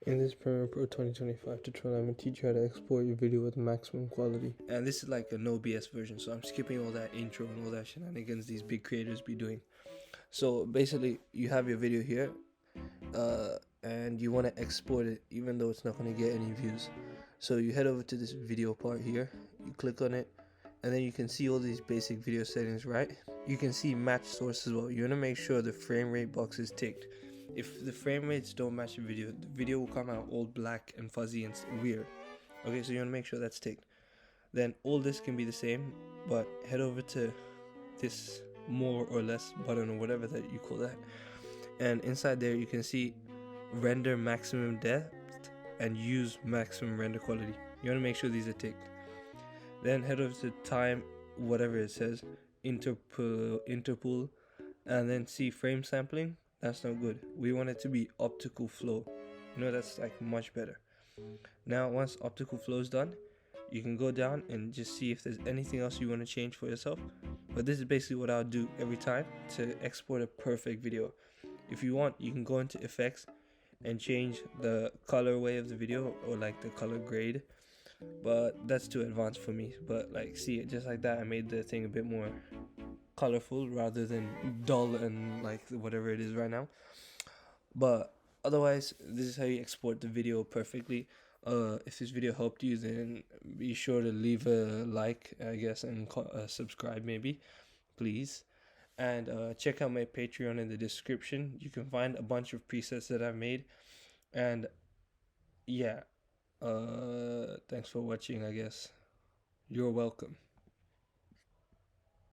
In this Premiere Pro 2025 tutorial, I'm going to teach you how to export your video with maximum quality. And this is like a no BS version, so I'm skipping all that intro and all that shenanigans these big creators be doing. So basically, you have your video here, and you want to export it even though it's not going to get any views. So you head over to this video part here, you click on it, and then you can see all these basic video settings, right? You can see match source as well. You want to make sure the frame rate box is ticked. If the frame rates don't match the video will come out all black and fuzzy and weird. Okay, so you want to make sure that's ticked. Then all this can be the same, but head over to this more or less button or whatever that you call that, and inside there you can see render maximum depth and use maximum render quality. You want to make sure these are ticked. Then head over to time, whatever it says, interpol, and then see frame sampling. That's not good. We want it to be optical flow. That's like much better. Now once optical flow is done, you can go down and just see if there's anything else you want to change for yourself. But this is basically what I'll do every time to export a perfect video. If you want, you can go into effects and change the colorway of the video, or like the color grade, but that's too advanced for me. But like, see, just like that, I made the thing a bit more colorful rather than dull and like whatever it is right now. But otherwise, this is how you export the video perfectly. If this video helped you, then be sure to leave a like, I guess, and subscribe maybe, please. And check out my Patreon in the description. You can find a bunch of presets that I've made. And yeah, thanks for watching, I guess. You're welcome.